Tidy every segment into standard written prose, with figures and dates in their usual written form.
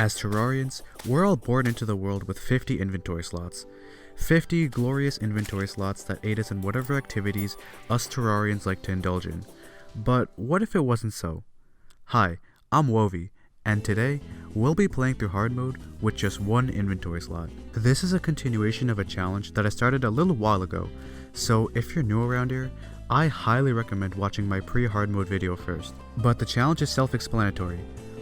As Terrarians, we're all born into the world with 50 inventory slots. 50 glorious inventory slots that aid us in whatever activities us Terrarians like to indulge in. But what if it wasn't so? Hi, I'm Wovi, and today, we'll be playing through hard mode with just one inventory slot. This is a continuation of a challenge that I started a little while ago, so if you're new around here, I highly recommend watching my pre-hard mode video first. But the challenge is self-explanatory.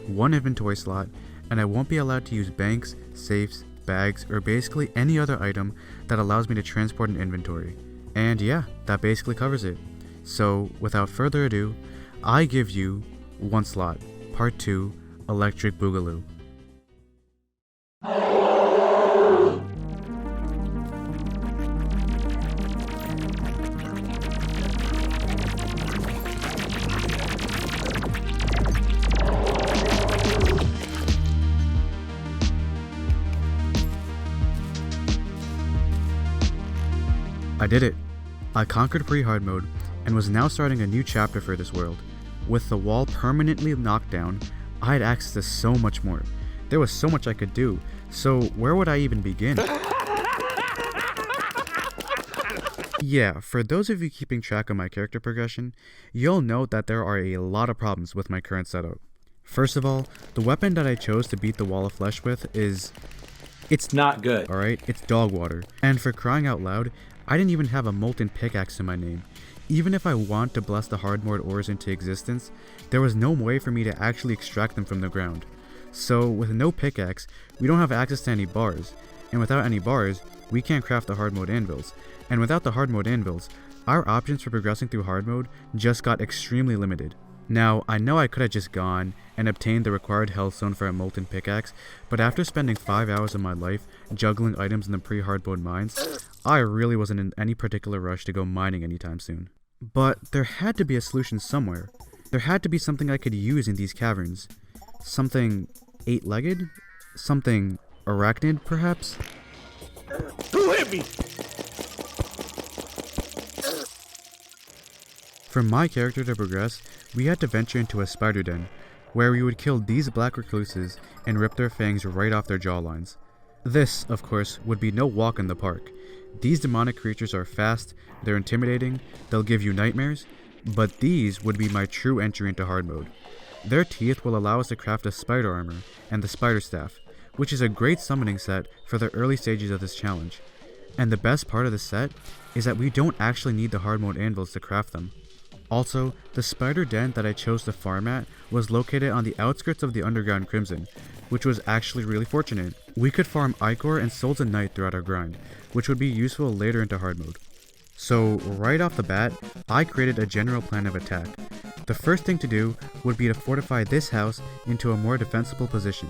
One inventory slot, and I won't be allowed to use banks, safes, bags, or basically any other item that allows me to transport an inventory. And yeah, that basically covers it. So, without further ado, I give you one slot, Part 2, Electric Boogaloo. I did it. I conquered pre-hard mode and was now starting a new chapter for this world. With the wall permanently knocked down, I had access to so much more. There was so much I could do, so where would I even begin? Yeah, for those of you keeping track of my character progression, you'll note that there are a lot of problems with my current setup. First of all, the weapon that I chose to beat the wall of flesh with it's not good. Alright, it's dog water. And for crying out loud, I didn't even have a molten pickaxe in my name. Even if I want to bless the hard mode ores into existence, there was no way for me to actually extract them from the ground. So with no pickaxe, we don't have access to any bars, and without any bars, we can't craft the hard mode anvils, and without the hard mode anvils, our options for progressing through hard mode just got extremely limited. Now, I know I could have just gone and obtained the required hellstone for a molten pickaxe, but after spending 5 hours of my life juggling items in the pre-hard mode mines, I really wasn't in any particular rush to go mining anytime soon. But there had to be a solution somewhere. There had to be something I could use in these caverns. Something 8-legged? Something arachnid, perhaps? Who hit me? For my character to progress, we had to venture into a spider den, where we would kill these black recluses and rip their fangs right off their jawlines. This, of course, would be no walk in the park. These demonic creatures are fast, they're intimidating, they'll give you nightmares, but these would be my true entry into hard mode. Their teeth will allow us to craft a spider armor and the spider staff, which is a great summoning set for the early stages of this challenge. And the best part of the set is that we don't actually need the hard mode anvils to craft them. Also, the spider den that I chose to farm at was located on the outskirts of the underground Crimson, which was actually really fortunate. We could farm Ichor and Souls of Night throughout our grind, which would be useful later into hard mode. So right off the bat, I created a general plan of attack. The first thing to do would be to fortify this house into a more defensible position,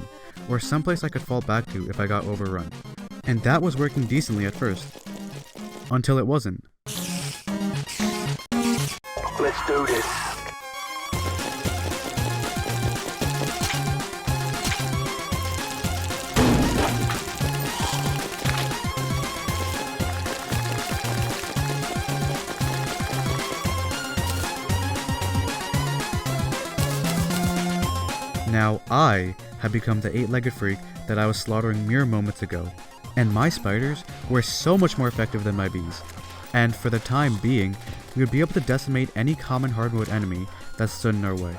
or someplace I could fall back to if I got overrun. And that was working decently at first. Until it wasn't. Let's do this. Now I have become the 8-legged freak that I was slaughtering mere moments ago, and my spiders were so much more effective than my bees. And for the time being, we would be able to decimate any common hard mode enemy that stood in our way.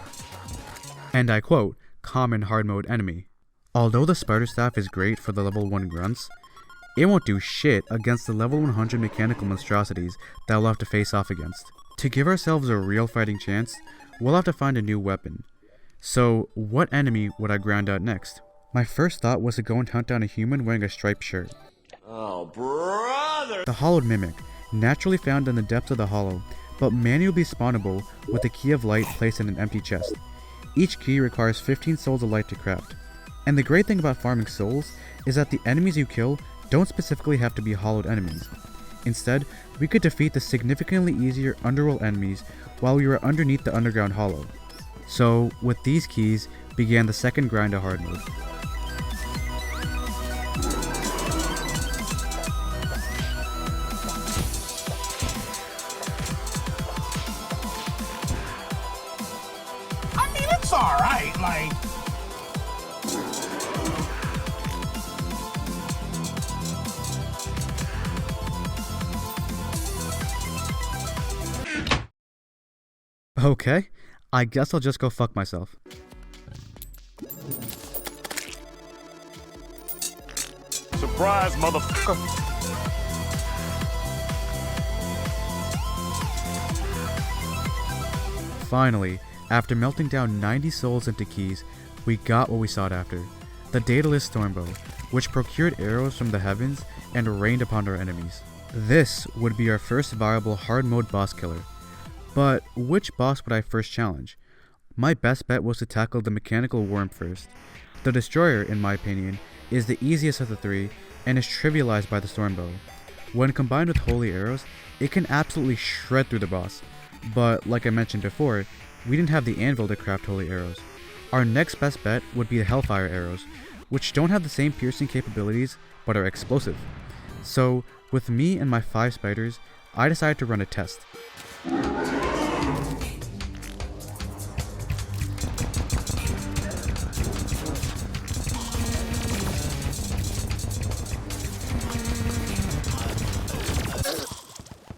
And I quote, common hard mode enemy. Although the spider staff is great for the level 1 grunts, it won't do shit against the level 100 mechanical monstrosities that we'll have to face off against. To give ourselves a real fighting chance, we'll have to find a new weapon. So what enemy would I grind out next? My first thought was to go and hunt down a human wearing a striped shirt. Oh, brother! The hollowed mimic, naturally found in the depths of the hollow, but manually spawnable with a key of light placed in an empty chest. Each key requires 15 souls of light to craft. And the great thing about farming souls is that the enemies you kill don't specifically have to be hollowed enemies. Instead, we could defeat the significantly easier underworld enemies while we were underneath the underground hollow. So, with these keys, began the second grind of hard mode. I mean, it's alright, like... Okay, I guess I'll just go fuck myself. Surprise, motherfucker. Finally, after melting down 90 souls into keys, we got what we sought after. The Daedalus Stormbow, which procured arrows from the heavens and rained upon our enemies. This would be our first viable hard mode boss killer. But which boss would I first challenge? My best bet was to tackle the mechanical worm first. The Destroyer, in my opinion, is the easiest of the three and is trivialized by the Stormbow. When combined with holy arrows, it can absolutely shred through the boss. But like I mentioned before, we didn't have the anvil to craft holy arrows. Our next best bet would be the Hellfire arrows, which don't have the same piercing capabilities but are explosive. So with me and my 5 spiders, I decided to run a test.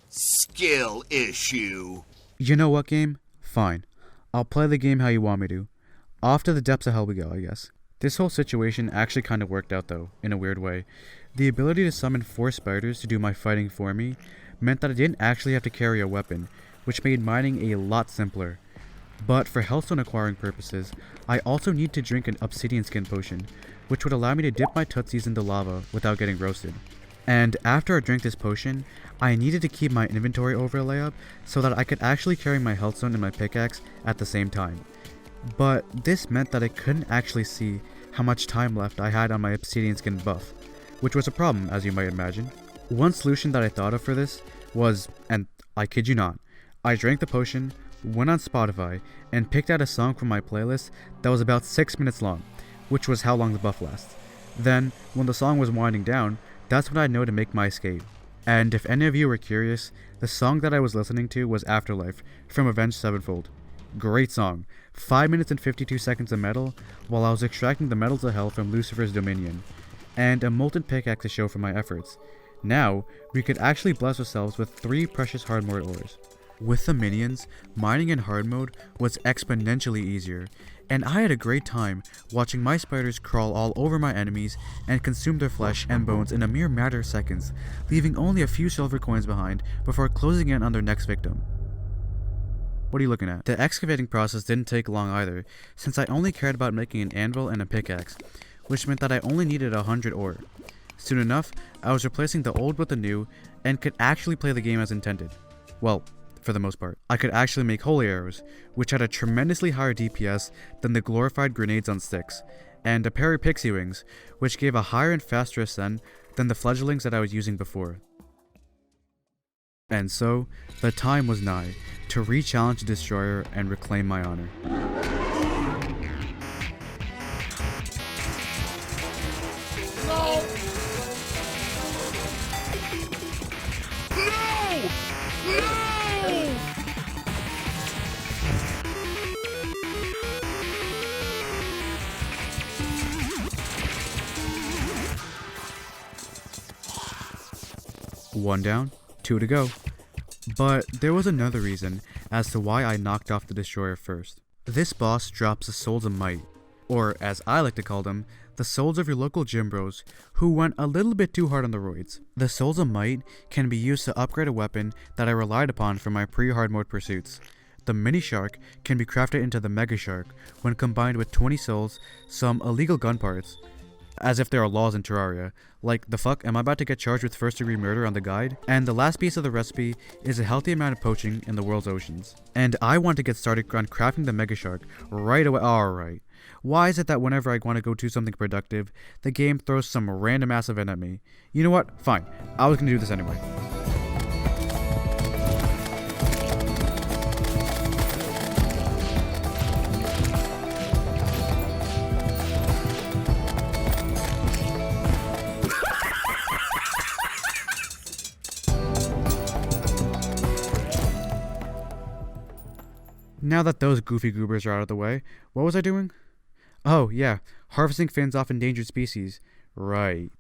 Skill issue. You know what, game? Fine. I'll play the game how you want me to. Off to the depths of hell we go, I guess. This whole situation actually kind of worked out though, in a weird way. The ability to summon 4 spiders to do my fighting for me meant that I didn't actually have to carry a weapon, which made mining a lot simpler. But for healthstone acquiring purposes, I also need to drink an obsidian skin potion, which would allow me to dip my tootsies into lava without getting roasted. And after I drank this potion, I needed to keep my inventory overlay up so that I could actually carry my healthstone and my pickaxe at the same time. But this meant that I couldn't actually see how much time left I had on my obsidian skin buff, which was a problem, as you might imagine. One solution that I thought of for this was, and I kid you not, I drank the potion, went on Spotify, and picked out a song from my playlist that was about 6 minutes long, which was how long the buff lasts. Then, when the song was winding down, that's when I know to make my escape. And if any of you were curious, the song that I was listening to was Afterlife from Avenged Sevenfold. Great song. 5 minutes and 52 seconds of metal while I was extracting the metals of hell from Lucifer's dominion. And a molten pickaxe to show for my efforts. Now, we could actually bless ourselves with 3 precious hard mode ores. With the minions, mining in hard mode was exponentially easier, and I had a great time watching my spiders crawl all over my enemies and consume their flesh and bones in a mere matter of seconds, leaving only a few silver coins behind before closing in on their next victim. What are you looking at? The excavating process didn't take long either, since I only cared about making an anvil and a pickaxe, which meant that I only needed 100 ore. Soon enough, I was replacing the old with the new, and could actually play the game as intended. Well, for the most part. I could actually make holy arrows, which had a tremendously higher DPS than the glorified grenades on sticks, and a pair of pixie wings, which gave a higher and faster ascent than the fledglings that I was using before. And so, the time was nigh to re-challenge the Destroyer and reclaim my honor. No! No! No! One down, 2 to go. But there was another reason as to why I knocked off the Destroyer first. This boss drops the Souls of Might, or as I like to call them, the souls of your local gym bros who went a little bit too hard on the roids. The Souls of Might can be used to upgrade a weapon that I relied upon for my pre-hard mode pursuits. The mini shark can be crafted into the megashark when combined with 20 souls, some illegal gun parts, as if there are laws in Terraria. Like, the fuck, am I about to get charged with first-degree murder on the guide? And the last piece of the recipe is a healthy amount of poaching in the world's oceans. And I want to get started on crafting the megashark right away. Alright. Why is it that whenever I want to go do something productive, the game throws some random ass event at me? You know what? Fine. I was gonna do this anyway. Now that those goofy goobers are out of the way, what was I doing? Oh, yeah, harvesting fins off endangered species. Right.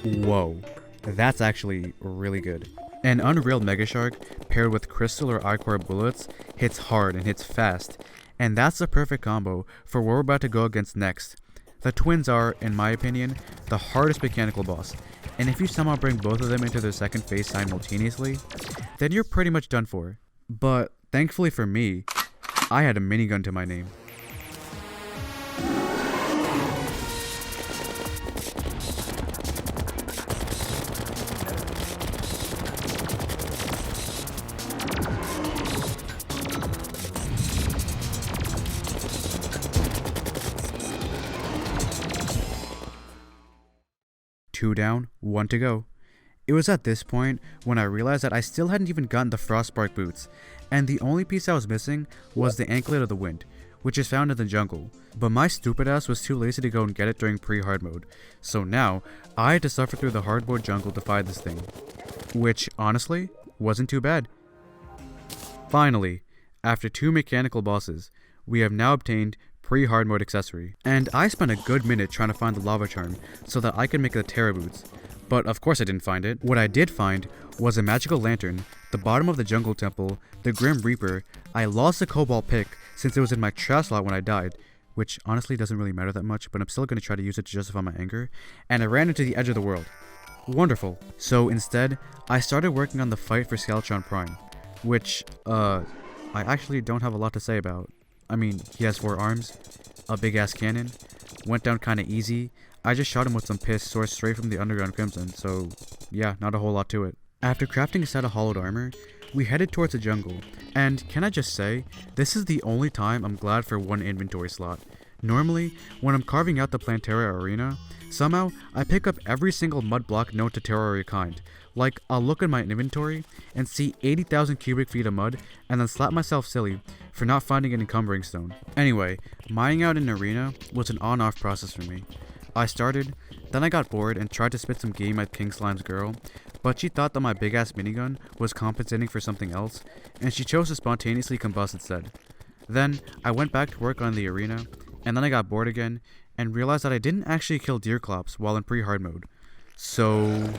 Whoa, that's actually really good. An Unreal Megashark paired with Crystal or Ichor bullets hits hard and hits fast, and that's the perfect combo for what we're about to go against next. The twins are, in my opinion, the hardest mechanical boss, and if you somehow bring both of them into their second phase simultaneously, then you're pretty much done for. But thankfully for me, I had a minigun to my name. Two down, one to go. It was at this point when I realized that I still hadn't even gotten the Frostbark boots, and the only piece I was missing was the Anklet of the Wind, which is found in the jungle. But my stupid ass was too lazy to go and get it during pre-hard mode, so now I had to suffer through the hard mode jungle to find this thing, which honestly wasn't too bad. Finally, after 2 mechanical bosses, we have now obtained pre-hard mode accessory, and I spent a good minute trying to find the lava charm so that I could make the Terra boots, but of course I didn't find it. What I did find was a magical lantern, the bottom of the jungle temple, the Grim Reaper. I lost the cobalt pick since it was in my trash slot when I died, which honestly doesn't really matter that much, but I'm still going to try to use it to justify my anger, and I ran into the edge of the world. Wonderful. So instead, I started working on the fight for Skeletron Prime, which, I actually don't have a lot to say about. I mean, he has 4 arms, a big ass cannon, went down kinda easy. I just shot him with some piss sourced straight from the underground crimson, so yeah, not a whole lot to it. After crafting a set of hollowed armor, we headed towards the jungle, and can I just say, this is the only time I'm glad for 1 inventory slot. Normally, when I'm carving out the Plantera arena, somehow I pick up every single mud block known to Terraria kind. Like, I'll look in my inventory and see 80,000 cubic feet of mud, and then slap myself silly for not finding an encumbering stone. Anyway, mining out an arena was an on-off process for me. I started, then I got bored and tried to spit some game at King Slime's girl, but she thought that my big-ass minigun was compensating for something else, and she chose to spontaneously combust instead. Then, I went back to work on the arena, and then I got bored again, and realized that I didn't actually kill Deerclops while in pre-hard mode. So...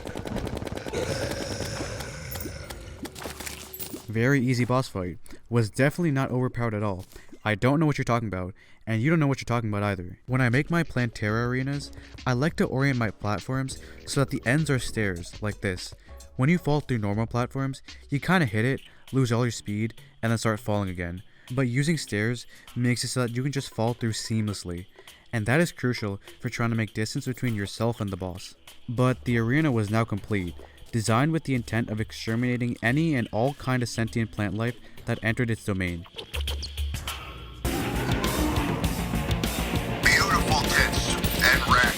very easy boss fight. Was definitely not overpowered at all. I don't know what you're talking about, and you don't know what you're talking about either. When I make my Plantera arenas, I like to orient my platforms so that the ends are stairs, like this. When you fall through normal platforms, you kinda hit it, lose all your speed, and then start falling again. But using stairs makes it so that you can just fall through seamlessly, and that is crucial for trying to make distance between yourself and the boss. But the arena was now complete, designed with the intent of exterminating any and all kind of sentient plant life that entered its domain. Beautiful tits and wreck.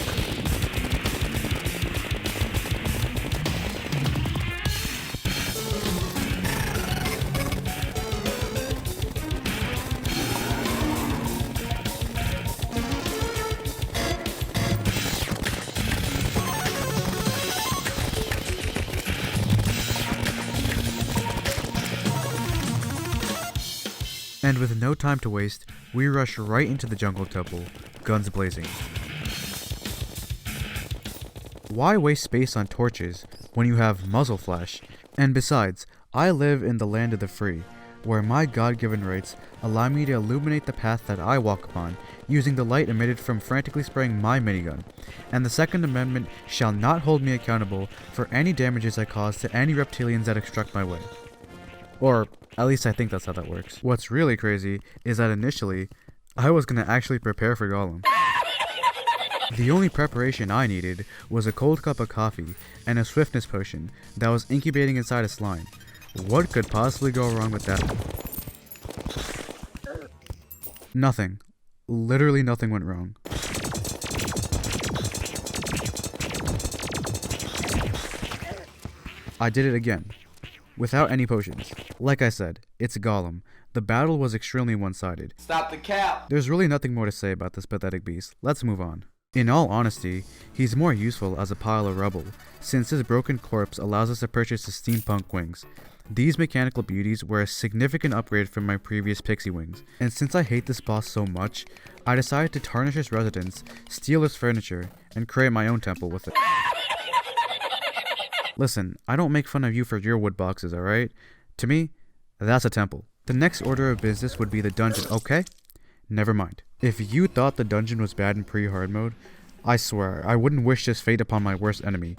And with no time to waste, we rush right into the jungle temple, guns blazing. Why waste space on torches when you have muzzle flash? And besides, I live in the land of the free, where my God-given rights allow me to illuminate the path that I walk upon using the light emitted from frantically spraying my minigun, and the Second Amendment shall not hold me accountable for any damages I cause to any reptilians that obstruct my way. Or, at least I think that's how that works. What's really crazy is that initially, I was gonna actually prepare for Golem. The only preparation I needed was a cold cup of coffee and a swiftness potion that was incubating inside a slime. What could possibly go wrong with that? Nothing. Literally nothing went wrong. I did it again. Without any potions. Like I said, it's Golem. The battle was extremely one-sided. Stop the cap! There's really nothing more to say about this pathetic beast. Let's move on. In all honesty, he's more useful as a pile of rubble, since his broken corpse allows us to purchase his steampunk wings. These mechanical beauties were a significant upgrade from my previous pixie wings, and since I hate this boss so much, I decided to tarnish his residence, steal his furniture, and create my own temple with it. Listen, I don't make fun of you for your wood boxes, alright? To me, that's a temple. The next order of business would be the dungeon, okay? Never mind. If you thought the dungeon was bad in pre-hard mode, I swear, I wouldn't wish this fate upon my worst enemy.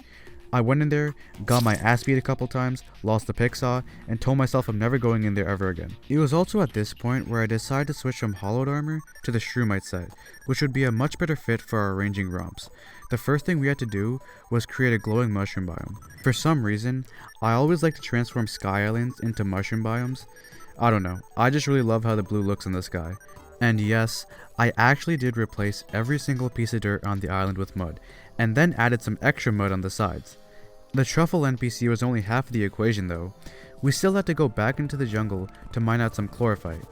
I went in there, got my ass beat a couple times, lost the pick saw, and told myself I'm never going in there ever again. It was also at this point where I decided to switch from hollowed armor to the shroomite set, which would be a much better fit for our ranging romps. The first thing we had to do was create a glowing mushroom biome. For some reason, I always like to transform sky islands into mushroom biomes. I don't know, I just really love how the blue looks in the sky. And yes, I actually did replace every single piece of dirt on the island with mud, and then added some extra mud on the sides. The truffle NPC was only half of the equation though. We still had to go back into the jungle to mine out some chlorophyte.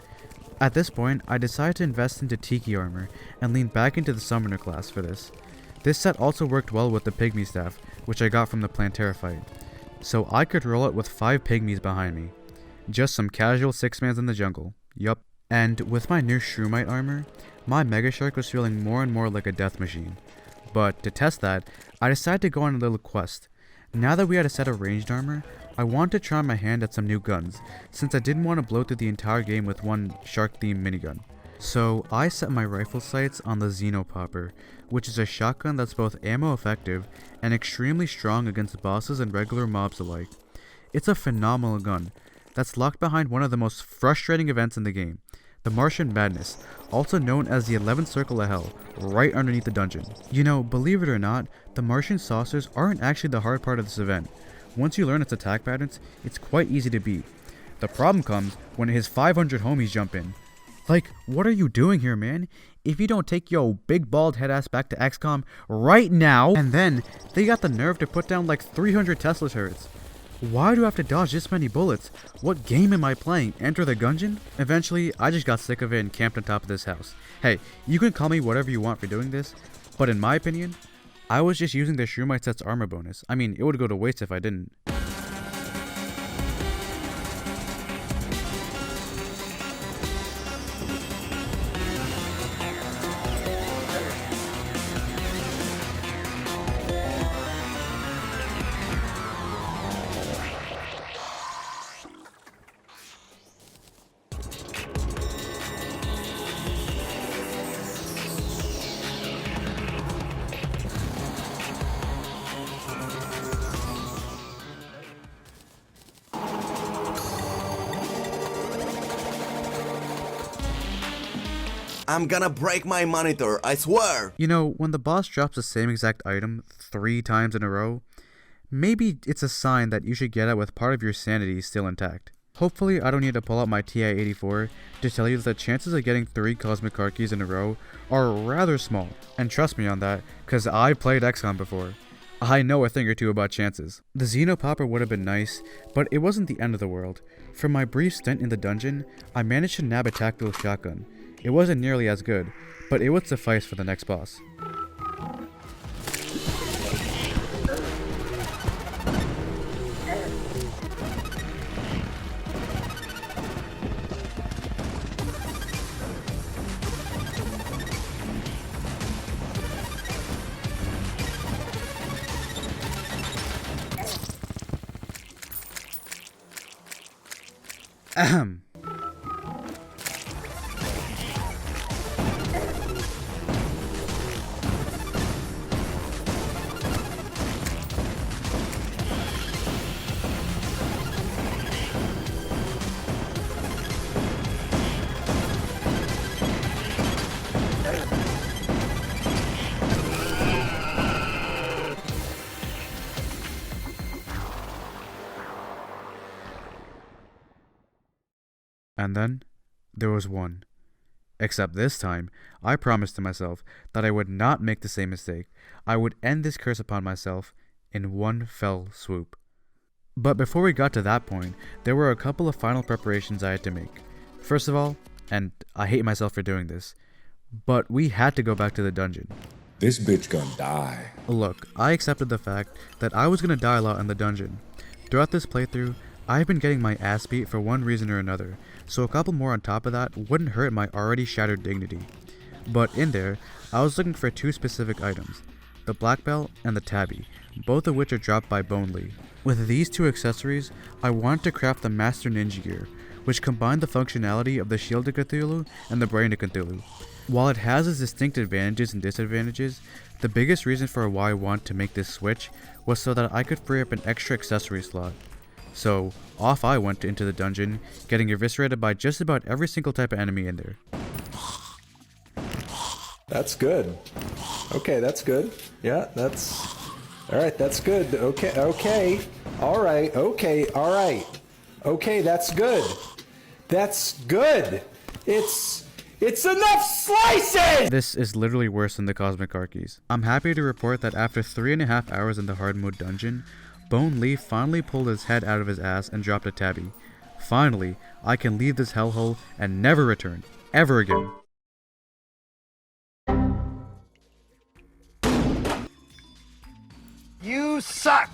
At this point, I decided to invest into tiki armor and lean back into the summoner class for this. This set also worked well with the pygmy staff, which I got from the plantera fight. So I could roll it with 5 pygmies behind me. Just some casual 6-mans in the jungle. Yup. And with my new shroomite armor, my megashark was feeling more and more like a death machine. But to test that, I decided to go on a little quest. Now that we had a set of ranged armor, I wanted to try my hand at some new guns, since I didn't want to blow through the entire game with one shark-themed minigun. So I set my rifle sights on the Xenopopper, which is a shotgun that's both ammo effective and extremely strong against bosses and regular mobs alike. It's a phenomenal gun that's locked behind one of the most frustrating events in the game, the Martian Madness, also known as the 11th Circle of Hell, right underneath the dungeon. You know, believe it or not, the Martian saucers aren't actually the hard part of this event. Once you learn its attack patterns, it's quite easy to beat. The problem comes when his 500 homies jump in. Like, what are you doing here, man? If you don't take yo big bald head ass back to XCOM right now, and then they got the nerve to put down like 300 Tesla turrets. Why do I have to dodge this many bullets? What game am I playing? Enter the Gungeon? Eventually, I just got sick of it and camped on top of this house. Hey, you can call me whatever you want for doing this, but in my opinion, I was just using the shroomite set's armor bonus. I mean, it would go to waste if I didn't. I'm gonna break my monitor, I swear! You know, when the boss drops the same exact item 3 times in a row, maybe it's a sign that you should get out with part of your sanity still intact. Hopefully I don't need to pull out my TI-84 to tell you that the chances of getting 3 Cosmic Car Keys in a row are rather small. And trust me on that, cause I played XCOM before. I know a thing or two about chances. The Xenopopper would have been nice, but it wasn't the end of the world. For my brief stint in the dungeon, I managed to nab a tactical shotgun. It wasn't nearly as good, but it would suffice for the next boss. Ahem. And then, there was one. Except this time, I promised to myself that I would not make the same mistake. I would end this curse upon myself in one fell swoop. But before we got to that point, there were a couple of final preparations I had to make. First of all, and I hate myself for doing this, but we had to go back to the dungeon. This bitch gonna die. Look, I accepted the fact that I was gonna die a lot in the dungeon. Throughout this playthrough, I've been getting my ass beat for one reason or another, so a couple more on top of that wouldn't hurt my already shattered dignity. But in there, I was looking for 2 specific items, the black belt and the tabby, both of which are dropped by Bonely. With these two accessories, I wanted to craft the Master Ninja Gear, which combined the functionality of the Shield of Cthulhu and the Brain of Cthulhu. While it has its distinct advantages and disadvantages, the biggest reason for why I wanted to make this switch was so that I could free up an extra accessory slot. So, off I went into the dungeon, getting eviscerated by just about every single type of enemy in there. That's good. Okay, that's good. Yeah, that's... Alright, that's good. Okay. Alright, okay, alright. Okay, that's good. That's good! It's enough slices! This is literally worse than the Cosmic Archies. I'm happy to report that after 3.5 hours in the hard mode dungeon, Bone Lee finally pulled his head out of his ass and dropped a tabby. Finally, I can leave this hellhole and never return. Ever again. You suck!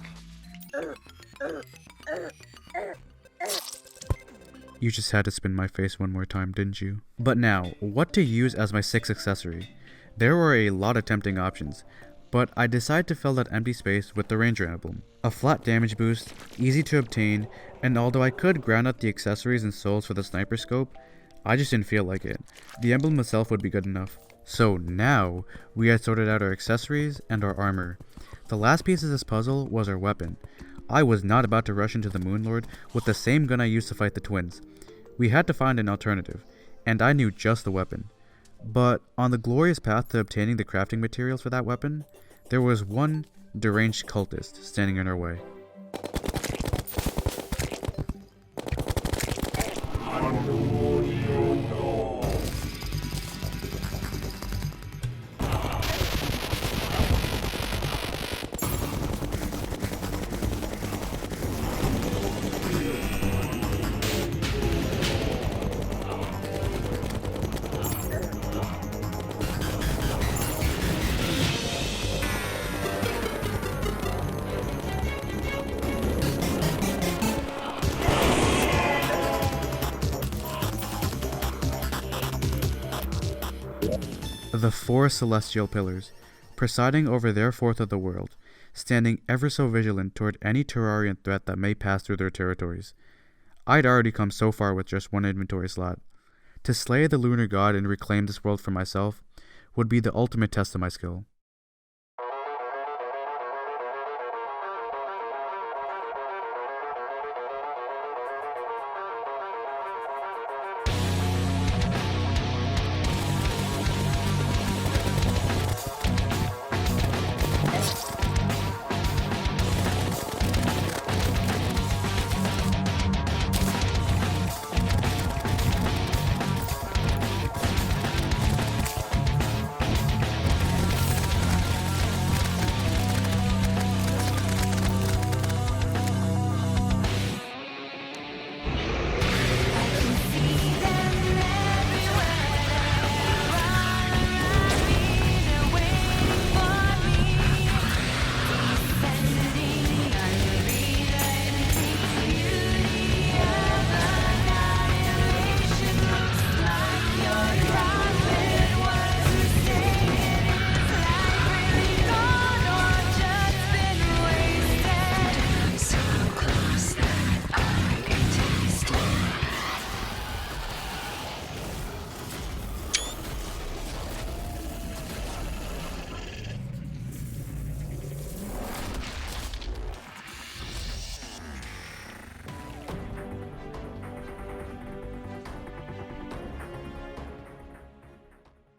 You just had to spin my face one more time, didn't you? But now, what to use as my 6th accessory? There were a lot of tempting options, but I decided to fill that empty space with the Ranger emblem. A flat damage boost, easy to obtain, and although I could ground out the accessories and souls for the sniper scope, I just didn't feel like it. The emblem itself would be good enough. So now, we had sorted out our accessories and our armor. The last piece of this puzzle was our weapon. I was not about to rush into the Moonlord with the same gun I used to fight the twins. We had to find an alternative, and I knew just the weapon. But on the glorious path to obtaining the crafting materials for that weapon, there was one deranged cultist standing in our way. The 4 celestial pillars, presiding over their fourth of the world, standing ever so vigilant toward any Terrarian threat that may pass through their territories. I'd already come so far with just one inventory slot. To slay the lunar god and reclaim this world for myself would be the ultimate test of my skill.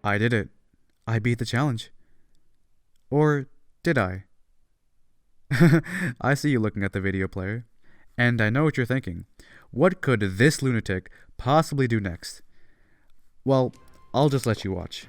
I did it. I beat the challenge. Or did I? I see you looking at the video player. And I know what you're thinking. What could this lunatic possibly do next? Well, I'll just let you watch.